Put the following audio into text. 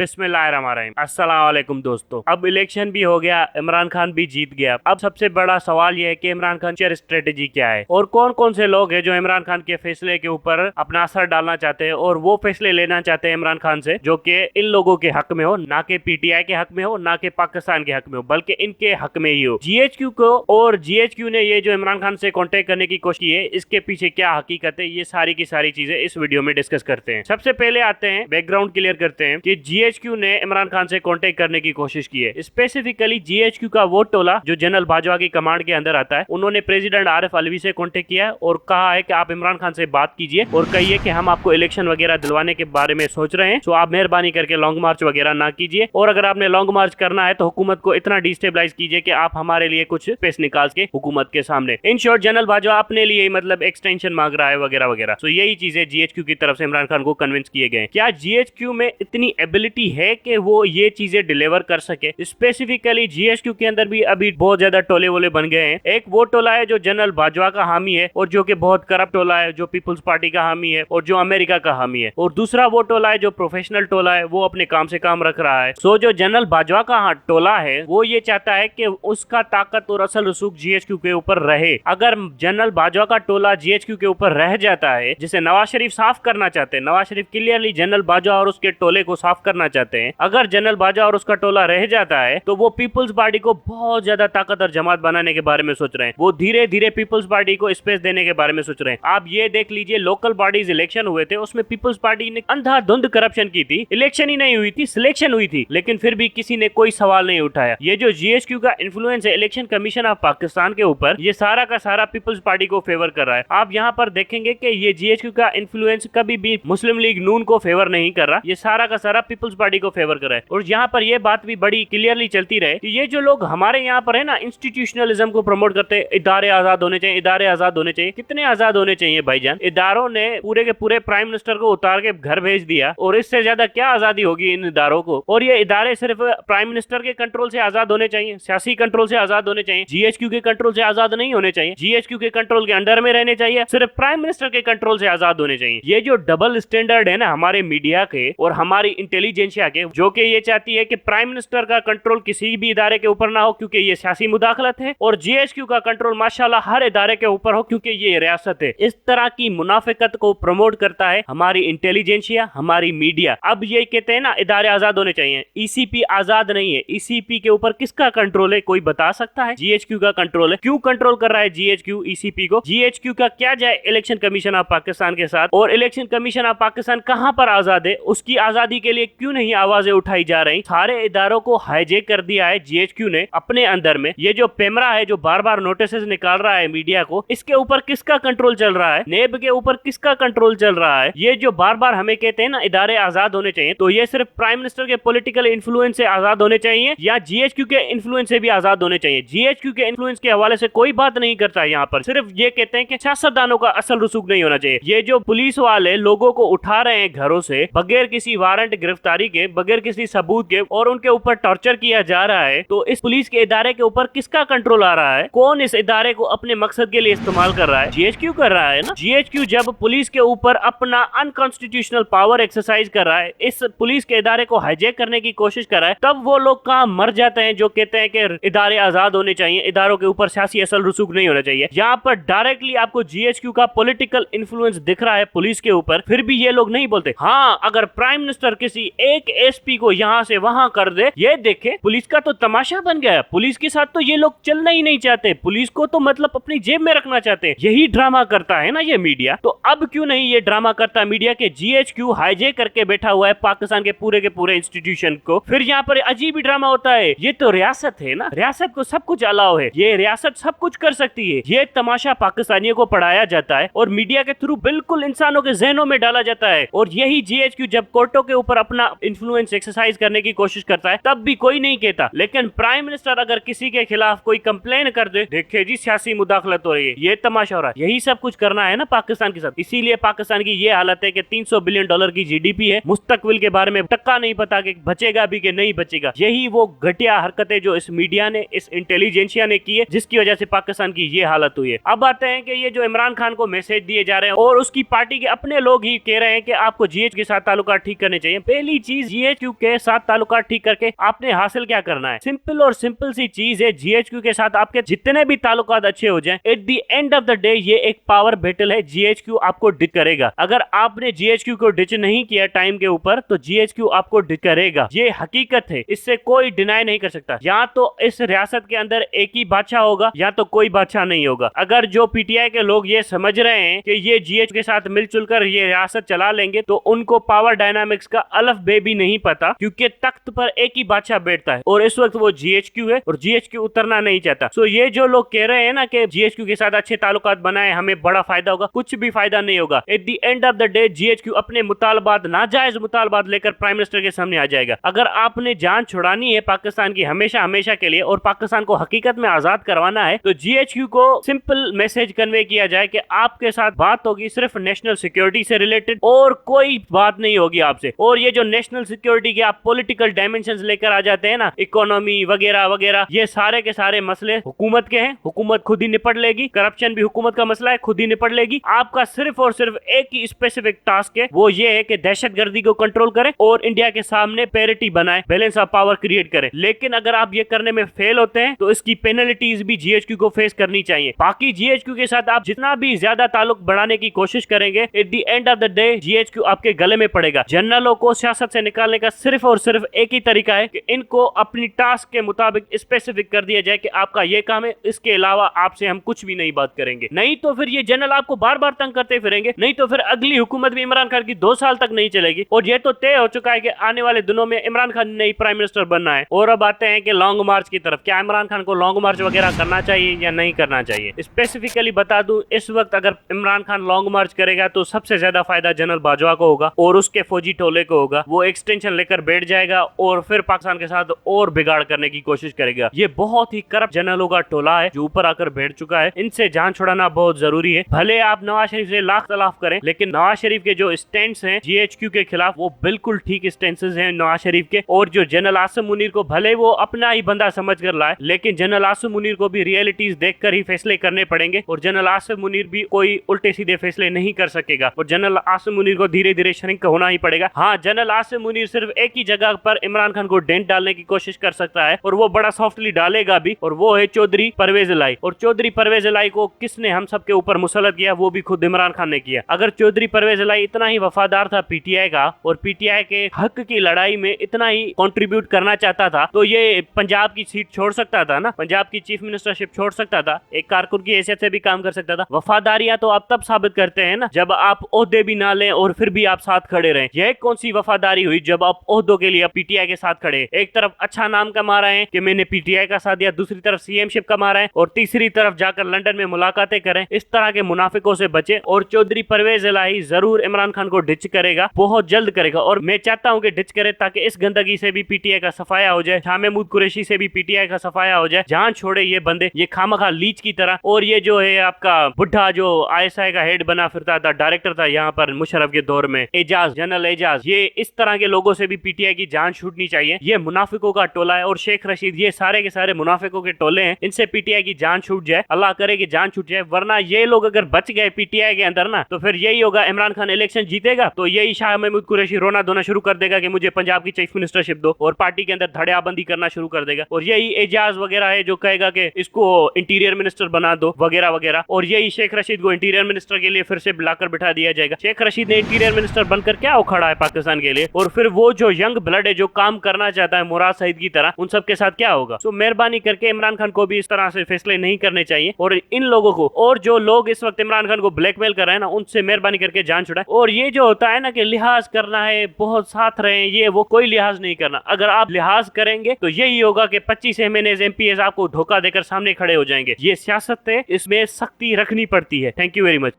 बिस्मिल्लाहिर्रहमानिर्रहीम। अस्सलाम वालेकुम दोस्तों। अब इलेक्शन भी हो गया, इमरान खान भी जीत गया। अब सबसे बड़ा सवाल यह है कि इमरान खान की स्ट्रेटेजी क्या है और कौन कौन से लोग हैं जो इमरान खान के फैसले के ऊपर अपना असर डालना चाहते हैं और वो फैसले लेना चाहते हैं इमरान खान से जो कि इन लोगों के हक में हो, ना कि पीटीआई के हक में हो, ना कि पाकिस्तान के हक में हो, बल्कि इनके हक में ही हो। जीएचक्यू को और जीएचक्यू ने ये जो इमरान खान से कॉन्टेक्ट करने की कोशिश की है, इसके पीछे क्या हकीकत है, ये सारी की सारी चीजें इस वीडियो में डिस्कस करते हैं। सबसे पहले आते हैं, बैकग्राउंड क्लियर करते हैं कि जीएचक्यू ने इमरान खान से कांटेक्ट करने की कोशिश की है। स्पेसिफिकली जीएचक्यू का वो टोला जो जनरल बाजवा की कमांड के अंदर आता है, उन्होंने प्रेसिडेंट आरिफ अलवी से कांटेक्ट किया है और कहा है कि आप इमरान खान से बात कीजिए और कहिए कि हम आपको इलेक्शन वगैरह दिलवाने के बारे में सोच रहे हैं, तो आप मेहरबानी करके लॉन्ग मार्च वगैरह ना कीजिए, और अगर आपने लॉन्ग मार्च करना है तो हुकूमत को इतना डिस्टेबलाइज कीजिए कि आप हमारे लिए कुछ स्पेस निकाल के हुकूमत के सामने। इन शॉर्ट जनरल बाजवा अपने लिए मतलब एक्सटेंशन मांग रहा है वगैरह वगैरह। तो यही चीजें जीएचक्यू की तरफ से इमरान खान को कन्विंस किए गए। क्या जीएचक्यू में इतनी एबिलिटी है कि वो ये चीजें डिलीवर कर सके? स्पेसिफिकली जीएचक्यू के अंदर भी अभी बहुत ज्यादा टोले वोले बन गए हैं। एक वो टोला है जो जनरल बाजवा का हामी है और जो कि बहुत करप्ट टोला है, जो पीपुल्स पार्टी का हामी है और जो अमेरिका का हामी है, और दूसरा वो टोला है जो प्रोफेशनल टोला है, वो अपने काम से काम रख रहा है। सो जो जनरल बाजवा का टोला है वो ये चाहता है कि उसका ताकत और असल रसूख जीएचक्यू के ऊपर रहे। अगर जनरल बाजवा का टोला जीएचक्यू के ऊपर रह जाता है, जिसे नवाज शरीफ साफ करना चाहते हैं, नवाज शरीफ क्लियरली जनरल बाजवा और उसके टोले को साफ करना चाहते हैं, अगर जनरल बाजवा और उसका टोला रह जाता है तो वो पीपल्स पार्टी को बहुत ज्यादा ताकत और जमात बनाने के बारे में सोच रहे हैं। वो धीरे धीरे पीपल्स पार्टी को स्पेस देने के बारे में सोच रहे हैं। आप ये देख लीजिए, लोकल बॉडीज इलेक्शन हुए थे, उसमें पीपल्स पार्टी ने अंधाधुंध करप्शन की थी। इलेक्शन ही नहीं हुई थी, सिलेक्शन हुई थी, लेकिन फिर भी किसी ने कोई सवाल नहीं उठाया। ये जो जीएचक्यू का इन्फ्लुएंस है इलेक्शन कमीशन ऑफ पाकिस्तान के ऊपर, ये सारा का सारा पीपल्स पार्टी को फेवर कर रहा है। आप यहाँ पर देखेंगे कि ये जीएचक्यू का इन्फ्लुएंस कभी भी मुस्लिम लीग नून को फेवर नहीं कर रहा, ये सारा का सारा पीपल्स पार्टी को फेवर कर रहा है। और यहाँ पर ये बात भी बड़ी क्लियरली चलती रहे कि ये जो लोग हमारे यहाँ पर है ना, इंस्टीट्यूशनलिज्म को प्रमोट करते हैं, इदारे आजाद होने चाहिए, इदारे आजाद होने चाहिए। कितने आजाद होने चाहिए भाईजान? इदारों ने पूरे के पूरे प्राइम मिनिस्टर को उतार के घर भेज दिया, और इससे ज्यादा क्या आजादी होगी इन इदारों को? और ये इदारे सिर्फ प्राइम मिनिस्टर के कंट्रोल से आजाद होने चाहिए, सियासी कंट्रोल से आजाद होने चाहिए, जीएचक्यू के कंट्रोल से आजाद नहीं होने चाहिए, जीएचक्यू के कंट्रोल के अंडर में रहने चाहिए, सिर्फ प्राइम मिनिस्टर के कंट्रोल से आजाद होने चाहिए। ये जो डबल स्टैंडर्ड है ना हमारे मीडिया के और हमारी इंटेलिजेंसिया के, जो कि ये चाहती है कि प्राइम मिनिस्टर का कंट्रोल किसी भी इदारे के ऊपर ना हो क्योंकि ये सियासी मुदाखलत है, और जीएचक्यू का कंट्रोल माशाल्लाह हर इदारे के ऊपर हो क्योंकि ये रियासत है। इस तरह की मुनाफिकत को प्रमोट करता है हमारी इंटेलिजेंसिया, हमारी मीडिया। अब ये कहते हैं ना इदारे आजाद होने चाहिए, ईसीपी आजाद नहीं है। ईसीपी के ऊपर किसका कंट्रोल है, कोई बता सकता है? जीएचक्यू का कंट्रोल है। क्यों कंट्रोल कर रहा है जीएचक्यू ईसीपी को? जीएचक्यू का क्या जाए इलेक्शन कमीशन ऑफ पाकिस्तान के साथ? और इलेक्शन कमीशन ऑफ पाकिस्तान कहां पर आजाद है? उसकी आजादी के लिए क्यों नहीं आवाजें उठाई जा रही? सारे इदारों को हाईजेक कर दिया है जीएचक्यू ने अपने अंदर में। ये जो पेमरा है जो बार बार नोटिस निकाल रहा है मीडिया को, इसके ऊपर किसका कंट्रोल चल रहा है? नेब के ऊपर किसका कंट्रोल चल रहा है? ये जो बार बार हमें कहते हैं ना इदारे आजाद होने चाहिए, तो ये सिर्फ प्राइम मिनिस्टर के पॉलिटिकल इन्फ्लुएंस से आजाद होने चाहिए या जीएचक्यू के इन्फ्लुएंस से भी आजाद होने चाहिए? जीएचक्यू के इन्फ्लुएंस के हवाले से कोई बात नहीं करता है यहाँ पर, सिर्फ ये कहते हैं कि सियासतदानों का असल रसूख नहीं होना चाहिए। ये जो पुलिस वाले लोगों को उठा रहे हैं घरों से बगैर किसी वारंट गिरफ्तारी के, बगैर किसी सबूत के, और उनके ऊपर टॉर्चर किया जा रहा है, तो इस पुलिस के इदारे के ऊपर किसका कंट्रोल आ रहा है? कौन इस इदारे को अपने मकसद के लिए इस्तेमाल कर रहा है? जीएचक्यू कर रहा है ना। जीएचक्यू जब पुलिस के ऊपर अपना अनकॉन्स्टिट्यूशनल पावर एक्सरसाइज कर रहा है, इस पुलिस के इदारे को हाईजेक करने की कोशिश कर रहा है, तब वो लोग कहाँ मर जाते हैं जो कहते हैं कि इदारे आजाद होने चाहिए, इदारों के ऊपर सियासी असल रसूख नहीं होना चाहिए। यहाँ पर डायरेक्टली आपको जीएचक्यू का पॉलिटिकल इन्फ्लुएंस दिख रहा है पुलिस के ऊपर, फिर भी ये लोग नहीं बोलते। हाँ, अगर प्राइम मिनिस्टर किसी एक एसपी को यहाँ से वहां कर दे, ये देखे पुलिस का तो तमाशा बन गया। पुलिस के साथ तो ये लोग चलना ही नहीं चाहते, पुलिस को तो मतलब अपनी जेब में रखना चाहते हैं। यही ड्रामा करता है ना ये मीडिया। तो अब क्यों नहीं ये ड्रामा करता मीडिया के जीएचक्यू हाईजेक करके बैठा हुआ है पाकिस्तान के पूरे इंस्टीट्यूशन को? फिर यहाँ पर अजीब ही ड्रामा होता है। ये तो रियासत है ना, रियासत को सब कुछ अलाउ है, ये रियासत सब कुछ कर सकती है। ये तमाशा पाकिस्तानियों को पढ़ाया जाता है और मीडिया के थ्रू बिल्कुल इंसानों के जहनों में डाला जाता है। और यही जीएचक्यू जब कोर्टों के ऊपर अपना इन्फ्लुएंस एक्सरसाइज करने की कोशिश करता है तब भी कोई नहीं कहता, लेकिन प्राइम मिनिस्टर अगर किसी के खिलाफ कोई कंप्लेन कर दे, देखिए जी सियासी मुदाखलत हो रही है, ये तमाशा हो रहा है। यही सब कुछ करना है ना पाकिस्तान के साथ। इसीलिए पाकिस्तान की ये हालत है कि 300 बिलियन डॉलर की जीडीपी है, मुस्तकबिल के बारे में टक्का नहीं पता कि बचेगा भी कि नहीं बचेगा। यही वो घटिया हरकतें जो इस मीडिया ने, इस इंटेलिजेंसिया ने की है, जिसकी वजह से पाकिस्तान की ये हालत हुई है। अब आते हैं कि ये जो इमरान खान को मैसेज दिए जा रहे हैं और उसकी पार्टी के अपने लोग ही कह रहे हैं कि आपको जीएच के साथ ताल्लुकात ठीक करने चाहिए। पहली चीज जीएचक्यू के साथ ताल्लुकात ठीक करके आपने हासिल क्या करना है? सिंपल और सिंपल सी चीज है, जीएचक्यू के साथ आपके जितने भी ताल्लुकात अच्छे हो जाएं, at the end of the day ये एक पावर बैटल है, जीएचक्यू आपको डिच करेगा। अगर आपने जीएचक्यू को डिच नहीं किया टाइम के ऊपर तो जीएचक्यू आपको डिच करेगा, ये हकीकत है, इससे कोई डिनाई नहीं कर सकता। या तो इस रियासत के अंदर एक ही बादशाह होगा या तो कोई बादशाह नहीं होगा। अगर जो पीटीआई के लोग ये समझ रहे हैं कि ये जीएचक्यू के साथ मिलजुल कर ये रियासत चला लेंगे तो उनको पावर डायनामिक्स का अलफ बे भी नहीं पता, क्योंकि तख्त पर एक ही बादशाह बैठता है और इस वक्त वो जीएचक्यू है और जीएचक्यू उतरना नहीं चाहता। सो ये जो लोग कह रहे हैं ना कि जीएचक्यू के साथ अच्छे ताल्लुकात बनाए हमें बड़ा फायदा होगा, कुछ भी फायदा नहीं होगा। At the end of the day GHQ अपने मुतालबात, नाजायज मुतालबात लेकर प्राइम मिनिस्टर के सामने आ जाएगा। अगर आपने जान छुड़ानी है पाकिस्तान की हमेशा हमेशा के लिए और पाकिस्तान को हकीकत में आजाद करवाना है तो जीएचक्यू को सिंपल मैसेज कन्वे किया जाए कि आपके साथ बात होगी सिर्फ नेशनल सिक्योरिटी से रिलेटेड और कोई बात नहीं होगी आपसे। और ये जो नेशनल सिक्योरिटी के आप पॉलिटिकल डायमेंशंस लेकर आ जाते हैं ना, इकोनॉमी वगैरह वगैरह, ये सारे के सारे मसले हुकूमत के हैं, हुकूमत खुद ही निपट लेगी। करप्शन भी हुकूमत का मसला है, खुद ही निपट लेगी। आपका सिर्फ और सिर्फ एक ही स्पेसिफिक टास्क है, वो ये है कि दहशतगर्दी को कंट्रोल करें और इंडिया के सामने पैरिटी बनाए, बैलेंस ऑफ पावर क्रिएट करें। लेकिन अगर आप ये करने में फेल होते हैं तो इसकी पेनल्टीज भी जीएचक्यू को फेस करनी चाहिए। बाकी जीएचक्यू के साथ आप जितना भी ज्यादा ताल्लुक बढ़ाने की कोशिश करेंगे, at the end of the day GHQ आपके गले में पड़ेगा। जनरलों को सियासत से निकालने का सिर्फ और सिर्फ एक ही तरीका है कि इनको अपनी टास्क के मुताबिक स्पेसिफिक कर दिया जाए कि आपका ये काम है, इसके अलावा आपसे हम कुछ भी नहीं बात करेंगे। नहीं तो फिर ये जनरल आपको बार बार तंग करते फिरेंगे, नहीं तो फिर अगली हुकूमत भी इमरान खान की 2 साल तक नहीं चलेगी। और ये तो तय हो चुका है कि आने वाले दिनों में इमरान खान ने ही प्राइम मिनिस्टर बनना है। और अब आते हैं कि लॉन्ग मार्च की तरफ, क्या इमरान खान को लॉन्ग मार्च वगैरह करना चाहिए या नहीं करना चाहिए? स्पेसिफिकली बता दूं, इस वक्त अगर इमरान खान लॉन्ग मार्च करेगा तो सबसे ज्यादा फायदा जनरल बाजवा को होगा और उसके फौजी टोले को होगा। वो एक्सटेंशन लेकर बैठ जाएगा और फिर पाकिस्तान के साथ और बिगाड़ करने की कोशिश करेगा। ये बहुत ही करप्ट जनरलों का टोला है जो ऊपर आकर बैठ चुका है, इनसे जान छुड़ाना बहुत जरूरी है। भले आप नवाज शरीफ से लाख तलाफ करें, लेकिन नवाज शरीफ के जो स्टैंड्स हैं जीएचक्यू के खिलाफ वो बिल्कुल ठीक स्टैंसेस हैं नवाज शरीफ के। और जो जनरल आसिम मुनीर को भले वो अपना ही बंदा समझ कर लाए, लेकिन जनरल आसिम मुनीर को भी रियलिटीज देखकर ही फैसले करने पड़ेंगे और जनरल आसिम मुनीर भी कोई उल्टे सीधे फैसले नहीं कर सकेगा और जनरल आसिम मुनीर को धीरे धीरे श्रिंक होना ही पड़ेगा। हाँ, जनरल आसिम मुनीर सिर्फ एक ही जगह पर इमरान खान को डेंट डालने की कोशिश कर सकता है और वो बड़ा सॉफ्टली डालेगा भी, और वो है चौधरी परवेज इलाही। और चौधरी परवेज इलाही को किसने हम सबके ऊपर मुसल्लत किया? वो भी खुद इमरान खान ने किया। अगर चौधरी परवेज इलाही इतना ही वफादार था पीटीआई का और पीटीआई के हक की लड़ाई में इतना ही कंट्रीब्यूट करना चाहता था तो ये पंजाब की सीट छोड़ सकता था ना, पंजाब की चीफ मिनिस्टरशिप छोड़ सकता था, एक कारकुन की हैसियत से भी काम कर सकता था। वफादारियां तो आप तब साबित करते हैं ना जब आप ओहदे भी ना लें और फिर भी आप साथ खड़े रहें। यह कौन सी वफादारी हुई जब आप ओहदों के लिए पीटीआई के साथ खड़े? एक तरफ अच्छा नाम कमा रहे हैं कि मैंने पीटीआई का साथ दिया, दूसरी तरफ सीएमशिप कमा रहे हैं और तीसरी तरफ जाकर लंदन में मुलाकातें करें। इस तरह के मुनाफिकों से बचे। और चौधरी परवेज इलाही जरूर इमरान खान को डिच करेगा, बहुत जल्द करेगा और मैं चाहता हूं कि डिच करे ताकि इस गंदगी से भी पीटीआई का सफाया हो जाए, शाह महमूद कुरैशी से भी पीटीआई का सफाया हो जाए। जान छोड़े ये बंदे, ये खामखा लीच की तरह। और ये जो है आपका बुढ़ा जो आईएसआई का हेड बना फिरता था, डायरेक्टर था यहाँ पर मुशर्रफ के दौर में, एजाज, जनरल एजाज, ये इस तरह के लोगों से भी पीटीआई की जान छूटनी चाहिए। ये मुनाफिकों का टोला है और शेख रशीद, ये सारे के सारे मुनाफिकों के टोले हैं। इनसे पीटीआई की जान छूट जाए, अल्लाह करे कि जान छूट जाए, वरना ये लोग अगर बच गए पीटीआई के अंदर ना तो फिर यही होगा, इमरान खान इलेक्शन जीतेगा तो यही शाह महमूद कुरैशी रोना धोना शुरू कर देगा कि मुझे पंजाब की चीफ मिनिस्टरशिप दो और पार्टी के अंदर धड़ेबंदी करना शुरू कर देगा। और यही एजाज वगैरह है जो कहेगा कि इसको इंटीरियर मिनिस्टर बना दो वगैरह वगैरह। और यही शेख रशीद को इंटीरियर मिनिस्टर के लिए फिर से बुलाकर बिठा दिया जाएगा। शेख रशीद ने इंटीरियर मिनिस्टर बनकर क्या उखड़ा है पाकिस्तान के लिए? और फिर वो जो यंग ब्लड है जो काम करना चाहता है मुराद सईद की तरह, उन सब के साथ क्या होगा? तो मेहरबानी करके इमरान खान को भी इस तरह से फैसले नहीं करने चाहिए और इन लोगों को, और जो लोग इस वक्त इमरान खान को ब्लैकमेल कर रहे हैं ना, उनसे मेहरबानी करके जान छुड़ाए। और ये जो होता है ना कि लिहाज करना है, बहुत साथ रहे, ये वो कोई लिहाज नहीं करना। अगर आप लिहाज करेंगे तो यही होगा कि 25 एमएनएस एमपीएस आपको धोखा देकर सामने खड़े हो जाएंगे। ये सियासत है, इसमें सख्ती रखनी पड़ती है। Thank you very much.